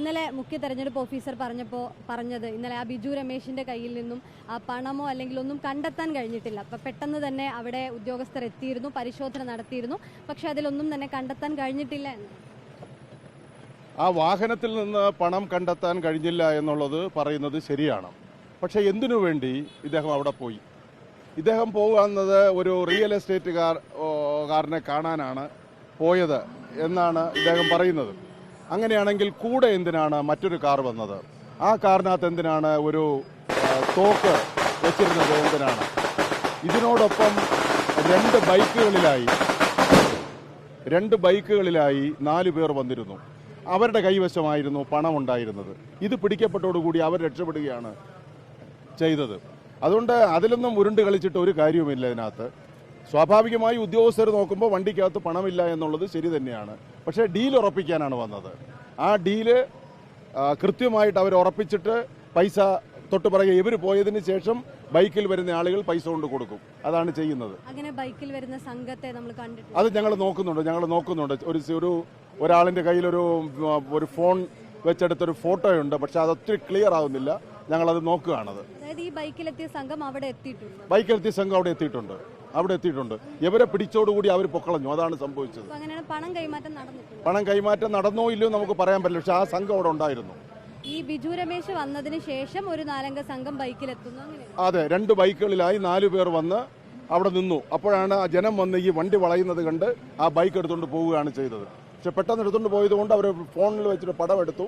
ഇന്നലെ മുഖ്യ തെരഞ്ഞെടുപ്പ് ഓഫീസർ പറഞ്ഞത് ഇന്നലെ ആ ബിജു രമേശിന്റെ കയ്യിൽ നിന്നും ആ പണമോ അല്ലെങ്കിൽ ഒന്നും കണ്ടെത്താൻ കഴിഞ്ഞിട്ടില്ല. അപ്പം പെട്ടെന്ന് തന്നെ അവിടെ ഉദ്യോഗസ്ഥർ എത്തിയിരുന്നു, പരിശോധന നടത്തിയിരുന്നു. പക്ഷെ അതിലൊന്നും തന്നെ കണ്ടെത്താൻ കഴിഞ്ഞിട്ടില്ല എന്ന്. ആ വാഹനത്തിൽ നിന്ന് പണം കണ്ടെത്താൻ കഴിഞ്ഞില്ല എന്നുള്ളത് പറയുന്നത് ശരിയാണ്. പക്ഷേ എന്തിനു വേണ്ടി ഇദ്ദേഹം അവിടെ പോയി? ഇദ്ദേഹം പോകുന്നത് ഒരു റിയൽ എസ്റ്റേറ്റുകാരനെ കാണാനാണ് പോയത് എന്നാണ് ഇദ്ദേഹം പറയുന്നത്. അങ്ങനെയാണെങ്കിൽ കൂടെ എന്തിനാണ് മറ്റൊരു കാർ വന്നത്? ആ കാറിനകത്ത് എന്തിനാണ് ഒരു തോക്ക് വെച്ചിരുന്നത്? എന്തിനാണ്? ഇതിനോടൊപ്പം രണ്ട് ബൈക്കുകളിലായി 4 പേർ വന്നിരുന്നു. അവരുടെ കൈവശമായിരുന്നു പണം ഉണ്ടായിരുന്നത്. ഇത് പിടിക്കപ്പെട്ടതോടുകൂടി അവർ രക്ഷപ്പെടുകയാണ് ചെയ്തത്. അതുകൊണ്ട് അതിലൊന്നും ഉരുണ്ട് കളിച്ചിട്ട് ഒരു കാര്യവുമില്ല. ഇതിനകത്ത് സ്വാഭാവികമായി ഉദ്യോഗസ്ഥർ നോക്കുമ്പോൾ വണ്ടിക്കകത്ത് പണമില്ല എന്നുള്ളത് ശരി തന്നെയാണ്. പക്ഷേ ഡീൽ ഉറപ്പിക്കാനാണ് വന്നത്. ആ ഡീല് കൃത്യമായിട്ട് അവർ ഉറപ്പിച്ചിട്ട് പൈസ തൊട്ടുപിറകെ ഇവർ പോയതിന് ശേഷം ബൈക്കിൽ വരുന്ന ആളുകൾ പൈസ കൊണ്ട് കൊടുക്കും. അതാണ് ചെയ്യുന്നത്. അങ്ങനെ ബൈക്കിൽ വരുന്ന സംഘത്തെ നമ്മൾ കണ്ടിട്ടുണ്ട്. അത് ഞങ്ങൾ നോക്കുന്നുണ്ട്. ഒരാളിന്റെ കയ്യിൽ ഒരു ഫോൺ വെച്ചെടുത്തൊരു ഫോട്ടോയുണ്ട്. പക്ഷെ അത് ഒത്തിരി ക്ലിയർ ആവുന്നില്ല. ഞങ്ങളത് നോക്കുകയാണത്. അതായത് ഈ ബൈക്കിലെത്തിയ സംഘം അവിടെ എത്തിയിട്ടുണ്ട്. അവിടെ എത്തിയിട്ടുണ്ട്. ഇവരെ പിടിച്ചോടുകൂടി അവർ പൊക്കളഞ്ഞു. അതാണ് സംഭവിച്ചത്. പണം കൈമാറ്റം നടന്നോ ഇല്ലയോ നമുക്ക് പറയാൻ പറ്റില്ല. പക്ഷെ ആ സംഘം അവിടെ ഉണ്ടായിരുന്നു. ഈ ബിജു രമേശ് വന്നതിന് ശേഷം ഒരു 4 സംഘം ബൈക്കിലെത്തുന്നു. അതെ, 2 ബൈക്കുകളിലായി 4 പേർ വന്ന് അവിടെ നിന്നു. അപ്പോഴാണ് ആ ജനം വന്ന് ഈ വണ്ടി വളയുന്നത് കണ്ട് ആ ബൈക്ക് എടുത്തുകൊണ്ട് പോവുകയാണ് ചെയ്തത്. പക്ഷെ പെട്ടെന്ന് എടുത്തുകൊണ്ട് പോയതുകൊണ്ട് അവർ ഫോണിൽ വെച്ചിട്ട് പടം എടുത്തു.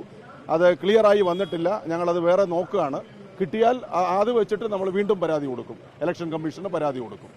അത് ക്ലിയറായി വന്നിട്ടില്ല. ഞങ്ങളത് വേറെ നോക്കുകയാണ്. കിട്ടിയാൽ അത് വെച്ചിട്ട് നമ്മൾ വീണ്ടും പരാതി കൊടുക്കും. ഇലക്ഷൻ കമ്മീഷന് പരാതി കൊടുക്കും.